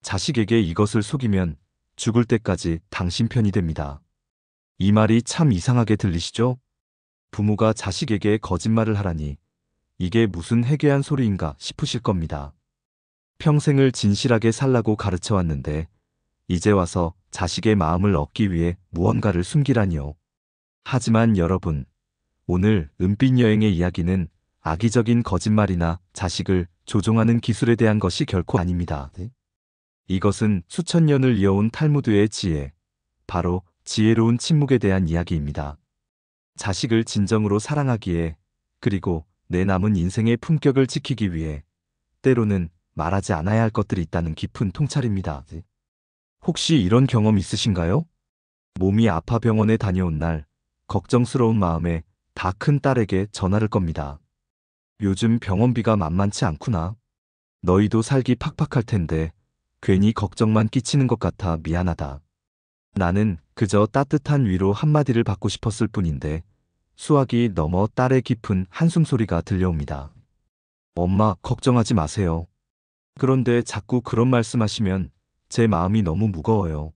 자식에게 이것을 속이면 죽을 때까지 당신 편이 됩니다. 이 말이 참 이상하게 들리시죠? 부모가 자식에게 거짓말을 하라니 이게 무슨 해괴한 소리인가 싶으실 겁니다. 평생을 진실하게 살라고 가르쳐 왔는데 이제 와서 자식의 마음을 얻기 위해 무언가를 숨기라니요. 하지만 여러분, 오늘 은빛 여행의 이야기는 악의적인 거짓말이나 자식을 조종하는 기술에 대한 것이 결코 아닙니다. 이것은 수천 년을 이어온 탈무드의 지혜, 바로 지혜로운 침묵에 대한 이야기입니다. 자식을 진정으로 사랑하기에, 그리고 내 남은 인생의 품격을 지키기 위해 때로는 말하지 않아야 할 것들이 있다는 깊은 통찰입니다. 혹시 이런 경험 있으신가요? 몸이 아파 병원에 다녀온 날 걱정스러운 마음에 다 큰 딸에게 전화를 겁니다. 요즘 병원비가 만만치 않구나. 너희도 살기 팍팍할 텐데 괜히 걱정만 끼치는 것 같아 미안하다. 나는 그저 따뜻한 위로 한마디를 받고 싶었을 뿐인데 수화기 넘어 딸의 깊은 한숨 소리가 들려옵니다. 엄마, 걱정하지 마세요. 그런데 자꾸 그런 말씀하시면 제 마음이 너무 무거워요.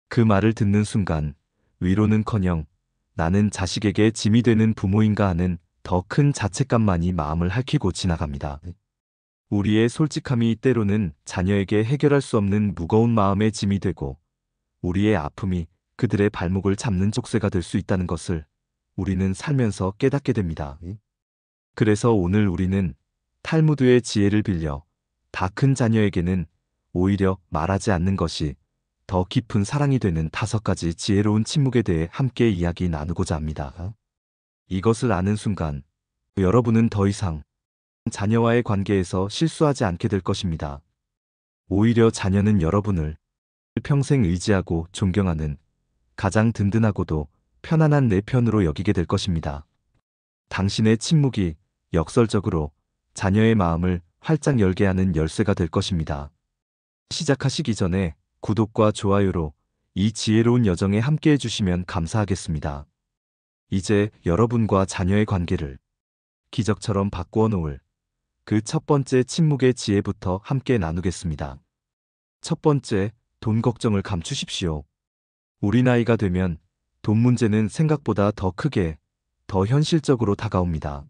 그 말을 듣는 순간 위로는커녕 나는 자식에게 짐이 되는 부모인가 하는 더 큰 자책감만이 마음을 핥히고 지나갑니다. 우리의 솔직함이 때로는 자녀에게 해결할 수 없는 무거운 마음의 짐이 되고 우리의 아픔이 그들의 발목을 잡는 족쇄가 될 수 있다는 것을 우리는 살면서 깨닫게 됩니다. 그래서 오늘 우리는 탈무드의 지혜를 빌려 다 큰 자녀에게는 오히려 말하지 않는 것이 더 깊은 사랑이 되는 5가지 지혜로운 침묵에 대해 함께 이야기 나누고자 합니다. 이것을 아는 순간 여러분은 더 이상 자녀와의 관계에서 실수하지 않게 될 것입니다. 오히려 자녀는 여러분을 평생 의지하고 존경하는 가장 든든하고도 편안한 내 편으로 여기게 될 것입니다. 당신의 침묵이 역설적으로 자녀의 마음을 활짝 열게 하는 열쇠가 될 것입니다. 시작하시기 전에 구독과 좋아요로 이 지혜로운 여정에 함께 해주시면 감사하겠습니다. 이제 여러분과 자녀의 관계를 기적처럼 바꾸어 놓을 그 첫 번째 침묵의 지혜부터 함께 나누겠습니다. 첫 번째, 돈 걱정을 감추십시오. 우리 나이가 되면 돈 문제는 생각보다 더 크게, 더 현실적으로 다가옵니다.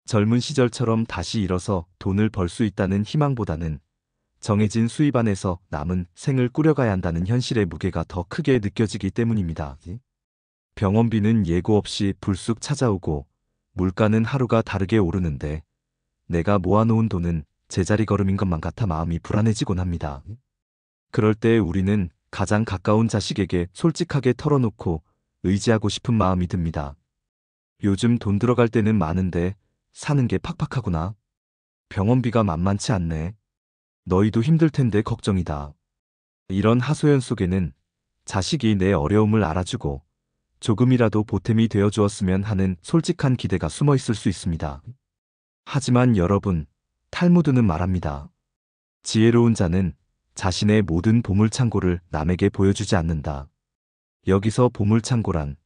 젊은 시절처럼 다시 일어서 돈을 벌 수 있다는 희망보다는 정해진 수입 안에서 남은 생을 꾸려가야 한다는 현실의 무게가 더 크게 느껴지기 때문입니다. 병원비는 예고 없이 불쑥 찾아오고 물가는 하루가 다르게 오르는데 내가 모아놓은 돈은 제자리 걸음인 것만 같아 마음이 불안해지곤 합니다. 그럴 때 우리는 가장 가까운 자식에게 솔직하게 털어놓고 의지하고 싶은 마음이 듭니다. 요즘 돈 들어갈 때는 많은데 사는 게 팍팍하구나. 병원비가 만만치 않네. 너희도 힘들 텐데 걱정이다. 이런 하소연 속에는 자식이 내 어려움을 알아주고 조금이라도 보탬이 되어 주었으면 하는 솔직한 기대가 숨어 있을 수 있습니다. 하지만 여러분, 탈무드는 말합니다. 지혜로운 자는 자신의 모든 보물창고를 남에게 보여주지 않는다. 여기서 보물창고란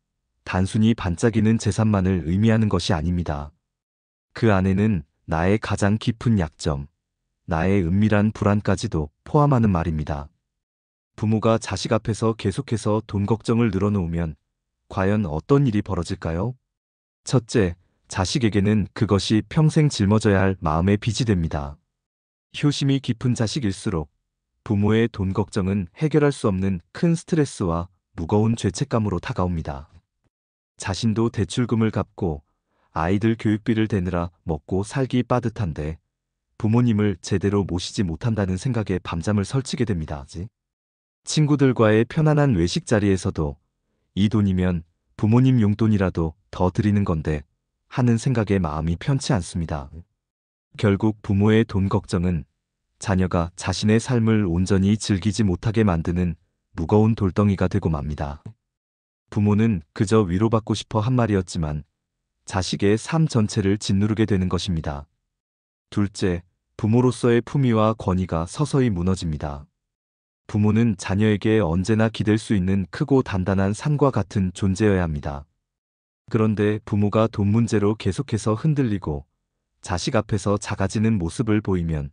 단순히 반짝이는 재산만을 의미하는 것이 아닙니다. 그 안에는 나의 가장 깊은 약점, 나의 은밀한 불안까지도 포함하는 말입니다. 부모가 자식 앞에서 계속해서 돈 걱정을 늘어놓으면 과연 어떤 일이 벌어질까요? 첫째, 자식에게는 그것이 평생 짊어져야 할 마음의 빚이 됩니다. 효심이 깊은 자식일수록 부모의 돈 걱정은 해결할 수 없는 큰 스트레스와 무거운 죄책감으로 다가옵니다. 자신도 대출금을 갚고 아이들 교육비를 대느라 먹고 살기 빠듯한데 부모님을 제대로 모시지 못한다는 생각에 밤잠을 설치게 됩니다. 친구들과의 편안한 외식 자리에서도 이 돈이면 부모님 용돈이라도 더 드리는 건데 하는 생각에 마음이 편치 않습니다. 결국 부모의 돈 걱정은 자녀가 자신의 삶을 온전히 즐기지 못하게 만드는 무거운 돌덩이가 되고 맙니다. 부모는 그저 위로받고 싶어 한 말이었지만 자식의 삶 전체를 짓누르게 되는 것입니다. 둘째, 부모로서의 품위와 권위가 서서히 무너집니다. 부모는 자녀에게 언제나 기댈 수 있는 크고 단단한 산과 같은 존재여야 합니다. 그런데 부모가 돈 문제로 계속해서 흔들리고 자식 앞에서 작아지는 모습을 보이면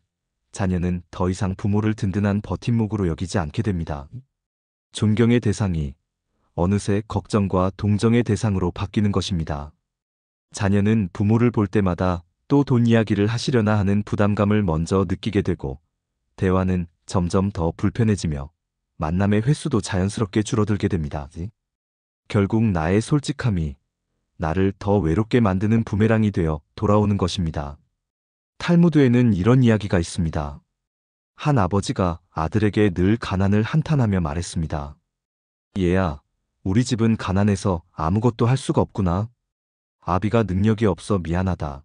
자녀는 더 이상 부모를 든든한 버팀목으로 여기지 않게 됩니다. 존경의 대상이 어느새 걱정과 동정의 대상으로 바뀌는 것입니다. 자녀는 부모를 볼 때마다 또 돈 이야기를 하시려나 하는 부담감을 먼저 느끼게 되고, 대화는 점점 더 불편해지며 만남의 횟수도 자연스럽게 줄어들게 됩니다. 결국 나의 솔직함이 나를 더 외롭게 만드는 부메랑이 되어 돌아오는 것입니다. 탈무드에는 이런 이야기가 있습니다. 한 아버지가 아들에게 늘 가난을 한탄하며 말했습니다. 얘야, 우리 집은 가난해서 아무것도 할 수가 없구나. 아비가 능력이 없어 미안하다.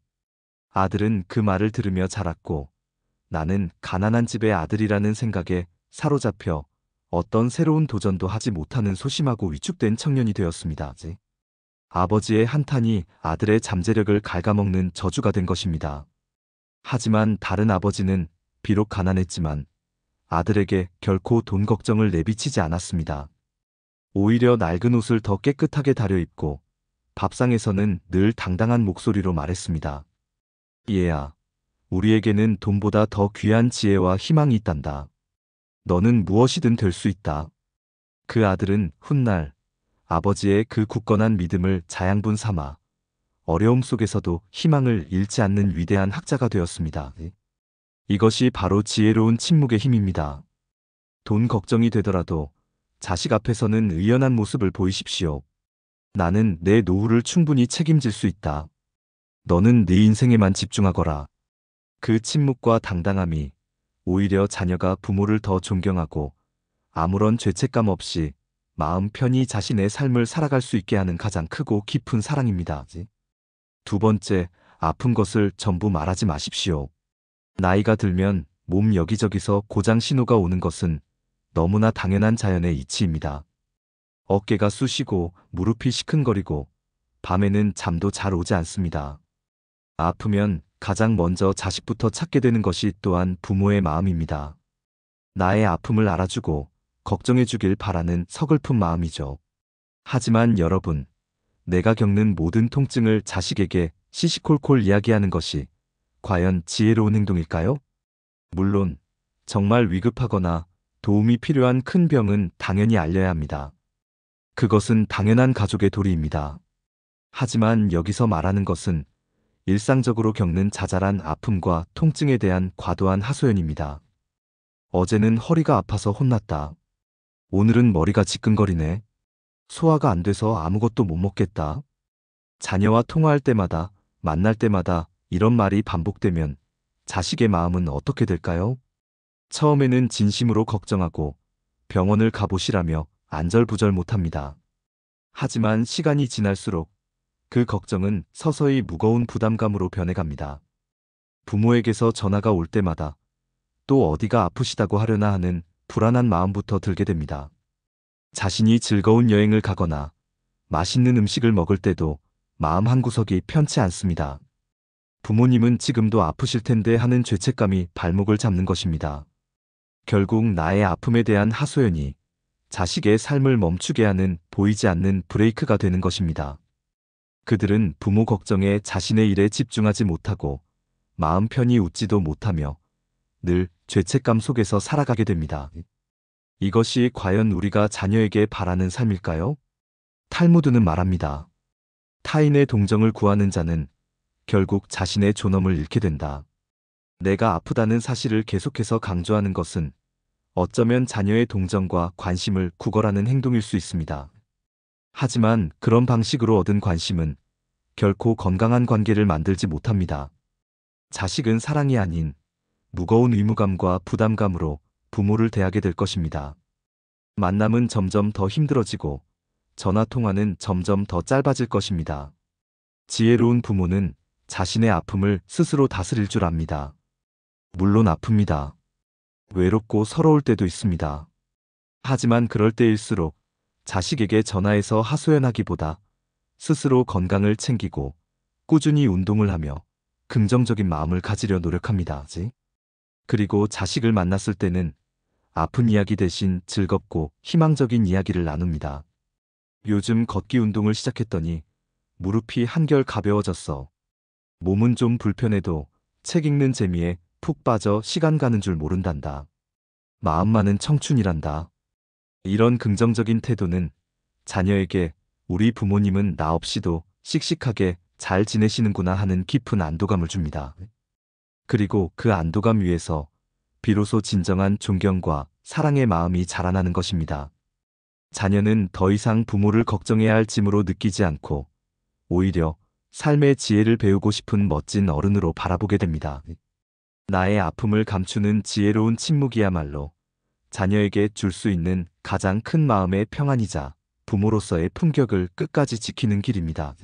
아들은 그 말을 들으며 자랐고, 나는 가난한 집의 아들이라는 생각에 사로잡혀 어떤 새로운 도전도 하지 못하는 소심하고 위축된 청년이 되었습니다. 아버지의 한탄이 아들의 잠재력을 갉아먹는 저주가 된 것입니다. 하지만 다른 아버지는 비록 가난했지만 아들에게 결코 돈 걱정을 내비치지 않았습니다. 오히려 낡은 옷을 더 깨끗하게 다려입고 밥상에서는 늘 당당한 목소리로 말했습니다. 얘야, 우리에게는 돈보다 더 귀한 지혜와 희망이 있단다. 너는 무엇이든 될 수 있다. 그 아들은 훗날 아버지의 그 굳건한 믿음을 자양분 삼아 어려움 속에서도 희망을 잃지 않는 위대한 학자가 되었습니다. 이것이 바로 지혜로운 침묵의 힘입니다. 돈 걱정이 되더라도 자식 앞에서는 의연한 모습을 보이십시오. 나는 내 노후를 충분히 책임질 수 있다. 너는 네 인생에만 집중하거라. 그 침묵과 당당함이 오히려 자녀가 부모를 더 존경하고 아무런 죄책감 없이 마음 편히 자신의 삶을 살아갈 수 있게 하는 가장 크고 깊은 사랑입니다. 두 번째, 아픈 것을 전부 말하지 마십시오. 나이가 들면 몸 여기저기서 고장 신호가 오는 것은 너무나 당연한 자연의 이치입니다. 어깨가 쑤시고 무릎이 시큰거리고 밤에는 잠도 잘 오지 않습니다. 아프면 가장 먼저 자식부터 찾게 되는 것이 또한 부모의 마음입니다. 나의 아픔을 알아주고 걱정해 주길 바라는 서글픈 마음이죠. 하지만 여러분, 내가 겪는 모든 통증을 자식에게 시시콜콜 이야기하는 것이 과연 지혜로운 행동일까요? 물론 정말 위급하거나 도움이 필요한 큰 병은 당연히 알려야 합니다. 그것은 당연한 가족의 도리입니다. 하지만 여기서 말하는 것은 일상적으로 겪는 자잘한 아픔과 통증에 대한 과도한 하소연입니다. 어제는 허리가 아파서 혼났다. 오늘은 머리가 지끈거리네. 소화가 안 돼서 아무것도 못 먹겠다. 자녀와 통화할 때마다, 만날 때마다 이런 말이 반복되면 자식의 마음은 어떻게 될까요? 처음에는 진심으로 걱정하고 병원을 가보시라며 안절부절 못합니다. 하지만 시간이 지날수록 그 걱정은 서서히 무거운 부담감으로 변해갑니다. 부모에게서 전화가 올 때마다 또 어디가 아프시다고 하려나 하는 불안한 마음부터 들게 됩니다. 자신이 즐거운 여행을 가거나 맛있는 음식을 먹을 때도 마음 한구석이 편치 않습니다. 부모님은 지금도 아프실 텐데 하는 죄책감이 발목을 잡는 것입니다. 결국 나의 아픔에 대한 하소연이 자식의 삶을 멈추게 하는 보이지 않는 브레이크가 되는 것입니다. 그들은 부모 걱정에 자신의 일에 집중하지 못하고 마음 편히 웃지도 못하며 늘 죄책감 속에서 살아가게 됩니다. 이것이 과연 우리가 자녀에게 바라는 삶일까요? 탈무드는 말합니다. 타인의 동정을 구하는 자는 결국 자신의 존엄을 잃게 된다. 내가 아프다는 사실을 계속해서 강조하는 것은 어쩌면 자녀의 동정과 관심을 구걸하는 행동일 수 있습니다. 하지만 그런 방식으로 얻은 관심은 결코 건강한 관계를 만들지 못합니다. 자식은 사랑이 아닌 무거운 의무감과 부담감으로 부모를 대하게 될 것입니다. 만남은 점점 더 힘들어지고 전화통화는 점점 더 짧아질 것입니다. 지혜로운 부모는 자신의 아픔을 스스로 다스릴 줄 압니다. 물론 아픕니다. 외롭고 서러울 때도 있습니다. 하지만 그럴 때일수록 자식에게 전화해서 하소연하기보다 스스로 건강을 챙기고 꾸준히 운동을 하며 긍정적인 마음을 가지려 노력합니다. 그리고 자식을 만났을 때는 아픈 이야기 대신 즐겁고 희망적인 이야기를 나눕니다. 요즘 걷기 운동을 시작했더니 무릎이 한결 가벼워졌어. 몸은 좀 불편해도 책 읽는 재미에 푹 빠져 시간 가는 줄 모른단다. 마음만은 청춘이란다. 이런 긍정적인 태도는 자녀에게 우리 부모님은 나 없이도 씩씩하게 잘 지내시는구나 하는 깊은 안도감을 줍니다. 그리고 그 안도감 위에서 비로소 진정한 존경과 사랑의 마음이 자라나는 것입니다. 자녀는 더 이상 부모를 걱정해야 할 짐으로 느끼지 않고 오히려 삶의 지혜를 배우고 싶은 멋진 어른으로 바라보게 됩니다. 나의 아픔을 감추는 지혜로운 침묵이야말로 자녀에게 줄 수 있는 가장 큰 마음의 평안이자 부모로서의 품격을 끝까지 지키는 길입니다.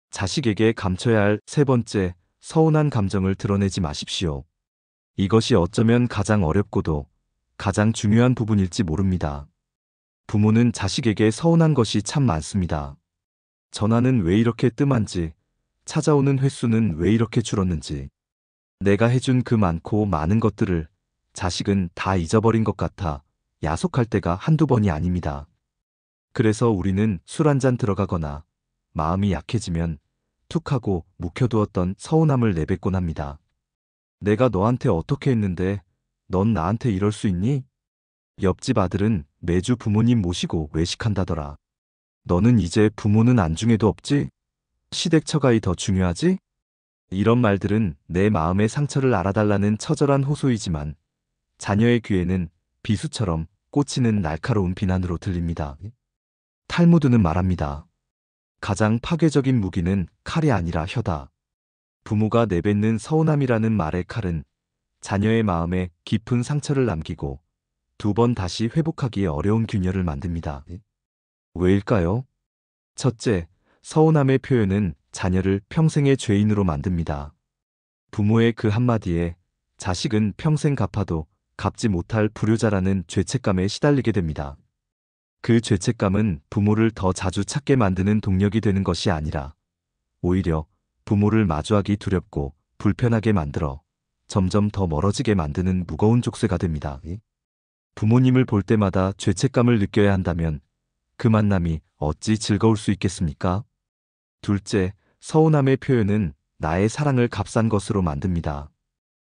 자식에게 감춰야 할 세 번째, 서운한 감정을 드러내지 마십시오. 이것이 어쩌면 가장 어렵고도 가장 중요한 부분일지 모릅니다. 부모는 자식에게 서운한 것이 참 많습니다. 전화는 왜 이렇게 뜸한지, 찾아오는 횟수는 왜 이렇게 줄었는지, 내가 해준 그 많고 많은 것들을 자식은 다 잊어버린 것 같아 야속할 때가 한두 번이 아닙니다. 그래서 우리는 술 한잔 들어가거나 마음이 약해지면 툭 하고 묵혀두었던 서운함을 내뱉곤 합니다. 내가 너한테 어떻게 했는데 넌 나한테 이럴 수 있니? 옆집 아들은 매주 부모님 모시고 외식한다더라. 너는 이제 부모는 안중에도 없지? 시댁 처가이 더 중요하지? 이런 말들은 내 마음의 상처를 알아달라는 처절한 호소이지만 자녀의 귀에는 비수처럼 꽂히는 날카로운 비난으로 들립니다. 탈무드는 말합니다. 가장 파괴적인 무기는 칼이 아니라 혀다. 부모가 내뱉는 서운함이라는 말의 칼은 자녀의 마음에 깊은 상처를 남기고 두 번 다시 회복하기 어려운 균열을 만듭니다. 왜일까요? 첫째, 서운함의 표현은 자녀를 평생의 죄인으로 만듭니다. 부모의 그 한마디에 자식은 평생 갚아도 갚지 못할 불효자라는 죄책감에 시달리게 됩니다. 그 죄책감은 부모를 더 자주 찾게 만드는 동력이 되는 것이 아니라 오히려 부모를 마주하기 두렵고 불편하게 만들어 점점 더 멀어지게 만드는 무거운 족쇄가 됩니다. 부모님을 볼 때마다 죄책감을 느껴야 한다면 그 만남이 어찌 즐거울 수 있겠습니까? 둘째, 서운함의 표현은 나의 사랑을 값싼 것으로 만듭니다.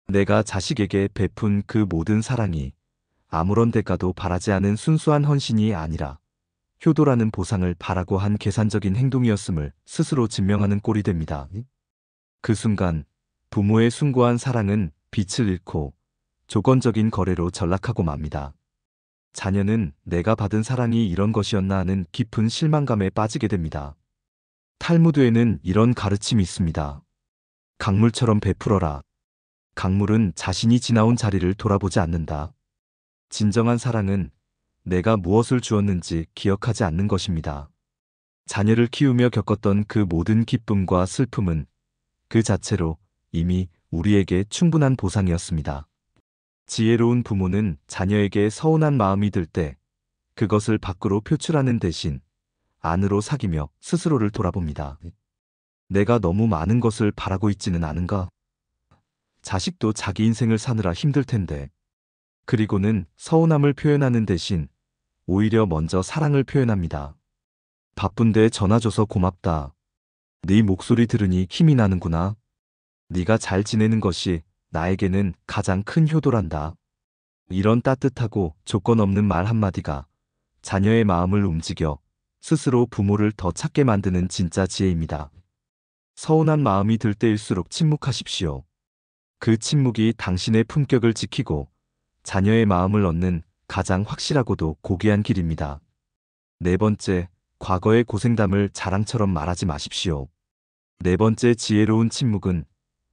내가 자식에게 베푼 그 모든 사랑이 아무런 대가도 바라지 않은 순수한 헌신이 아니라 효도라는 보상을 바라고 한 계산적인 행동이었음을 스스로 증명하는 꼴이 됩니다. 그 순간 부모의 숭고한 사랑은 빛을 잃고 조건적인 거래로 전락하고 맙니다. 자녀는 내가 받은 사랑이 이런 것이었나 하는 깊은 실망감에 빠지게 됩니다. 탈무드에는 이런 가르침이 있습니다. 강물처럼 베풀어라. 강물은 자신이 지나온 자리를 돌아보지 않는다. 진정한 사랑은 내가 무엇을 주었는지 기억하지 않는 것입니다. 자녀를 키우며 겪었던 그 모든 기쁨과 슬픔은 그 자체로 이미 우리에게 충분한 보상이었습니다. 지혜로운 부모는 자녀에게 서운한 마음이 들 때 그것을 밖으로 표출하는 대신 안으로 사귀며 스스로를 돌아봅니다. 내가 너무 많은 것을 바라고 있지는 않은가? 자식도 자기 인생을 사느라 힘들 텐데. 그리고는 서운함을 표현하는 대신 오히려 먼저 사랑을 표현합니다. 바쁜데 전화 줘서 고맙다. 네 목소리 들으니 힘이 나는구나. 네가 잘 지내는 것이 나에게는 가장 큰 효도란다. 이런 따뜻하고 조건 없는 말 한마디가 자녀의 마음을 움직여 스스로 부모를 더 찾게 만드는 진짜 지혜입니다. 서운한 마음이 들 때일수록 침묵하십시오. 그 침묵이 당신의 품격을 지키고 자녀의 마음을 얻는 가장 확실하고도 고귀한 길입니다. 네 번째, 과거의 고생담을 자랑처럼 말하지 마십시오. 네 번째 지혜로운 침묵은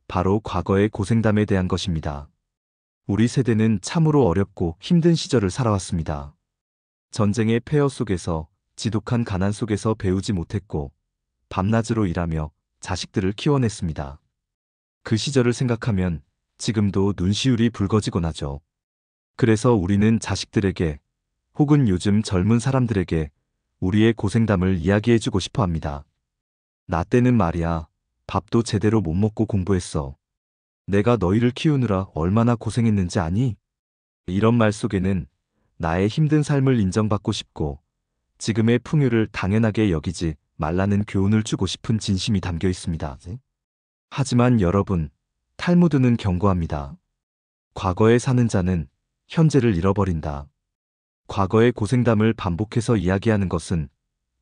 바로 과거의 고생담에 대한 것입니다. 우리 세대는 참으로 어렵고 힘든 시절을 살아왔습니다. 전쟁의 폐허 속에서 지독한 가난 속에서 배우지 못했고 밤낮으로 일하며 자식들을 키워냈습니다. 그 시절을 생각하면 지금도 눈시울이 붉어지곤 하죠. 그래서 우리는 자식들에게 혹은 요즘 젊은 사람들에게 우리의 고생담을 이야기해주고 싶어 합니다. 나 때는 말이야, 밥도 제대로 못 먹고 공부했어. 내가 너희를 키우느라 얼마나 고생했는지 아니? 이런 말 속에는 나의 힘든 삶을 인정받고 싶고 지금의 풍요를 당연하게 여기지 말라는 교훈을 주고 싶은 진심이 담겨 있습니다. 하지만 여러분, 탈무드는 경고합니다. 과거에 사는 자는 현재를 잃어버린다. 과거의 고생담을 반복해서 이야기하는 것은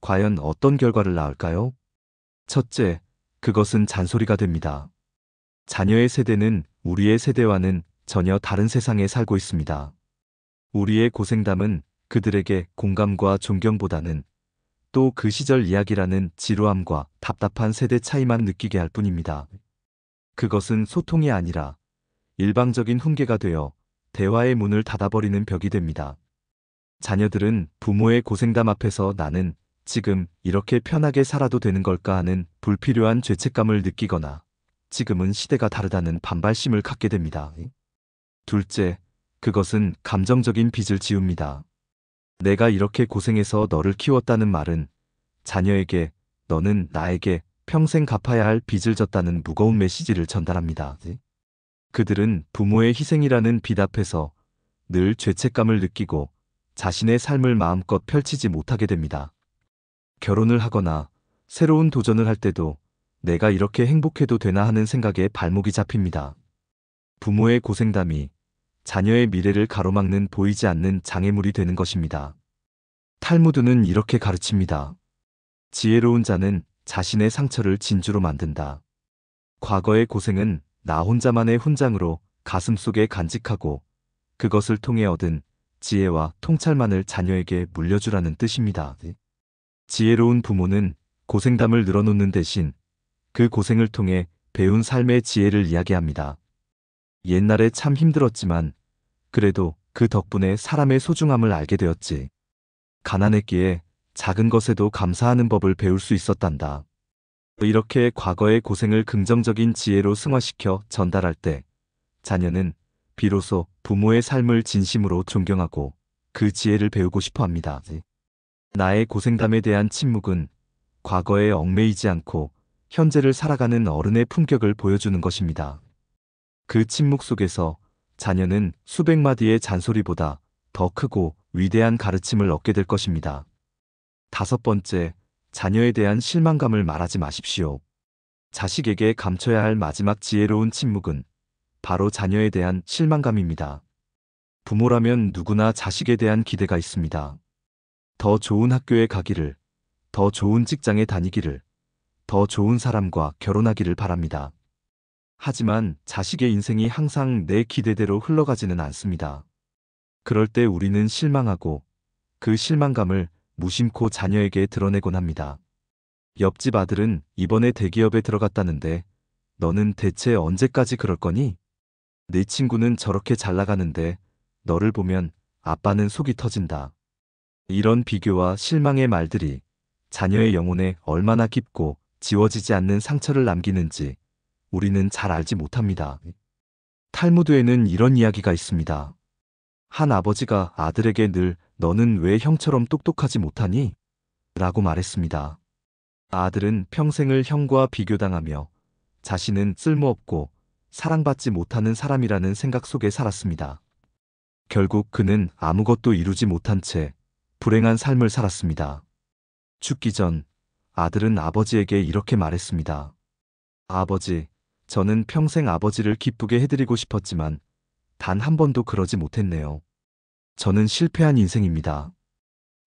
과연 어떤 결과를 낳을까요? 첫째, 그것은 잔소리가 됩니다. 자녀의 세대는 우리의 세대와는 전혀 다른 세상에 살고 있습니다. 우리의 고생담은 그들에게 공감과 존경보다는 또 그 시절 이야기라는 지루함과 답답한 세대 차이만 느끼게 할 뿐입니다. 그것은 소통이 아니라 일방적인 훈계가 되어 대화의 문을 닫아버리는 벽이 됩니다. 자녀들은 부모의 고생담 앞에서 나는 지금 이렇게 편하게 살아도 되는 걸까 하는 불필요한 죄책감을 느끼거나 지금은 시대가 다르다는 반발심을 갖게 됩니다. 둘째, 그것은 감정적인 빚을 지웁니다. 내가 이렇게 고생해서 너를 키웠다는 말은 자녀에게 너는 나에게 평생 갚아야 할 빚을 졌다는 무거운 메시지를 전달합니다. 그들은 부모의 희생이라는 빚 앞에서 늘 죄책감을 느끼고 자신의 삶을 마음껏 펼치지 못하게 됩니다. 결혼을 하거나 새로운 도전을 할 때도 내가 이렇게 행복해도 되나 하는 생각에 발목이 잡힙니다. 부모의 고생담이 자녀의 미래를 가로막는 보이지 않는 장애물이 되는 것입니다. 탈무드는 이렇게 가르칩니다. 지혜로운 자는 자신의 상처를 진주로 만든다. 과거의 고생은 나 혼자만의 훈장으로 가슴속에 간직하고 그것을 통해 얻은 지혜와 통찰만을 자녀에게 물려주라는 뜻입니다. 지혜로운 부모는 고생담을 늘어놓는 대신 그 고생을 통해 배운 삶의 지혜를 이야기합니다. 옛날에 참 힘들었지만 그래도 그 덕분에 사람의 소중함을 알게 되었지. 가난했기에 작은 것에도 감사하는 법을 배울 수 있었단다. 이렇게 과거의 고생을 긍정적인 지혜로 승화시켜 전달할 때 자녀는 비로소 부모의 삶을 진심으로 존경하고 그 지혜를 배우고 싶어 합니다. 나의 고생담에 대한 침묵은 과거에 얽매이지 않고 현재를 살아가는 어른의 품격을 보여주는 것입니다. 그 침묵 속에서 자녀는 수백 마디의 잔소리보다 더 크고 위대한 가르침을 얻게 될 것입니다. 다섯 번째, 자녀에 대한 실망감을 말하지 마십시오. 자식에게 감춰야 할 마지막 지혜로운 침묵은 바로 자녀에 대한 실망감입니다. 부모라면 누구나 자식에 대한 기대가 있습니다. 더 좋은 학교에 가기를, 더 좋은 직장에 다니기를, 더 좋은 사람과 결혼하기를 바랍니다. 하지만 자식의 인생이 항상 내 기대대로 흘러가지는 않습니다. 그럴 때 우리는 실망하고 그 실망감을 무심코 자녀에게 드러내곤 합니다. 옆집 아들은 이번에 대기업에 들어갔다는데 너는 대체 언제까지 그럴 거니? 내 친구는 저렇게 잘 나가는데 너를 보면 아빠는 속이 터진다. 이런 비교와 실망의 말들이 자녀의 영혼에 얼마나 깊고 지워지지 않는 상처를 남기는지 우리는 잘 알지 못합니다. 탈무드에는 이런 이야기가 있습니다. 한 아버지가 아들에게 늘 너는 왜 형처럼 똑똑하지 못하니? 라고 말했습니다. 아들은 평생을 형과 비교당하며 자신은 쓸모없고 사랑받지 못하는 사람이라는 생각 속에 살았습니다. 결국 그는 아무것도 이루지 못한 채 불행한 삶을 살았습니다. 죽기 전 아들은 아버지에게 이렇게 말했습니다. 아버지, 저는 평생 아버지를 기쁘게 해드리고 싶었지만 단 한 번도 그러지 못했네요. 저는 실패한 인생입니다.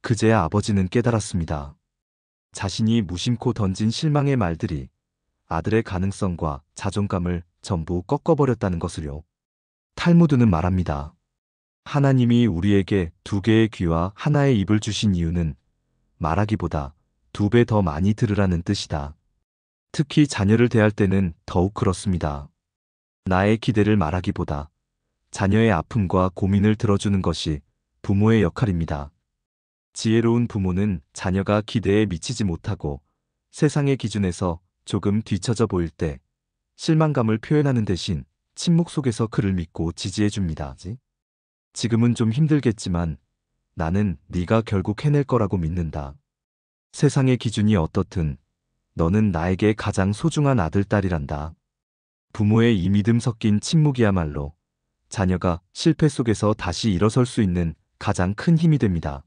그제야 아버지는 깨달았습니다. 자신이 무심코 던진 실망의 말들이 아들의 가능성과 자존감을 전부 꺾어버렸다는 것을요. 탈무드는 말합니다. 하나님이 우리에게 두 개의 귀와 하나의 입을 주신 이유는 말하기보다 두 배 더 많이 들으라는 뜻이다. 특히 자녀를 대할 때는 더욱 그렇습니다. 나의 기대를 말하기보다 자녀의 아픔과 고민을 들어주는 것이 부모의 역할입니다. 지혜로운 부모는 자녀가 기대에 미치지 못하고 세상의 기준에서 조금 뒤처져 보일 때 실망감을 표현하는 대신 침묵 속에서 그를 믿고 지지해 줍니다. 지금은 좀 힘들겠지만 나는 네가 결국 해낼 거라고 믿는다. 세상의 기준이 어떻든 너는 나에게 가장 소중한 아들, 딸이란다. 부모의 이 믿음 섞인 침묵이야말로 자녀가 실패 속에서 다시 일어설 수 있는 가장 큰 힘이 됩니다.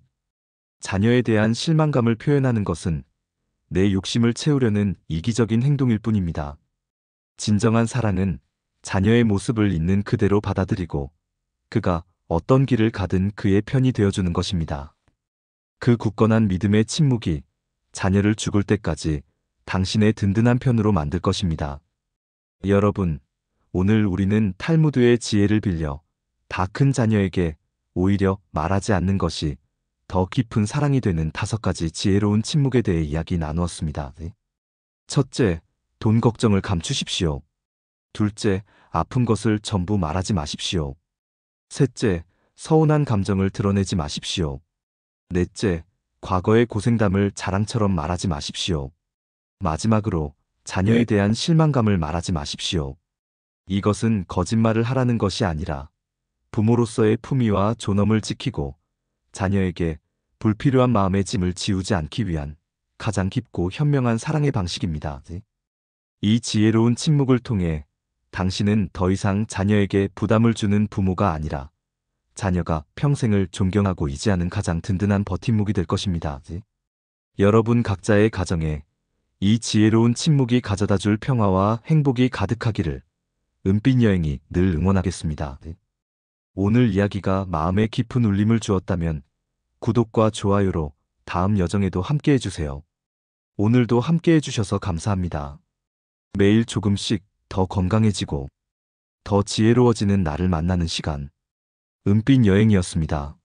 자녀에 대한 실망감을 표현하는 것은 내 욕심을 채우려는 이기적인 행동일 뿐입니다. 진정한 사랑은 자녀의 모습을 있는 그대로 받아들이고 그가 어떤 길을 가든 그의 편이 되어주는 것입니다. 그 굳건한 믿음의 침묵이 자녀를 죽을 때까지 당신의 든든한 편으로 만들 것입니다. 여러분, 오늘 우리는 탈무드의 지혜를 빌려 다 큰 자녀에게 오히려 말하지 않는 것이 더 깊은 사랑이 되는 5가지 지혜로운 침묵에 대해 이야기 나누었습니다. 첫째, 돈 걱정을 감추십시오. 둘째, 아픈 것을 전부 말하지 마십시오. 셋째, 서운한 감정을 드러내지 마십시오. 넷째, 과거의 고생담을 자랑처럼 말하지 마십시오. 마지막으로, 자녀에 대한 실망감을 말하지 마십시오. 이것은 거짓말을 하라는 것이 아니라 부모로서의 품위와 존엄을 지키고 자녀에게 불필요한 마음의 짐을 지우지 않기 위한 가장 깊고 현명한 사랑의 방식입니다. 이 지혜로운 침묵을 통해 당신은 더 이상 자녀에게 부담을 주는 부모가 아니라 자녀가 평생을 존경하고 의지하는 가장 든든한 버팀목이 될 것입니다. 여러분 각자의 가정에 이 지혜로운 침묵이 가져다 줄 평화와 행복이 가득하기를 은빛 여행이 늘 응원하겠습니다. 오늘 이야기가 마음에 깊은 울림을 주었다면 구독과 좋아요로 다음 여정에도 함께 해주세요. 오늘도 함께 해주셔서 감사합니다. 매일 조금씩 더 건강해지고 더 지혜로워지는 나를 만나는 시간. 은빛 여행이었습니다.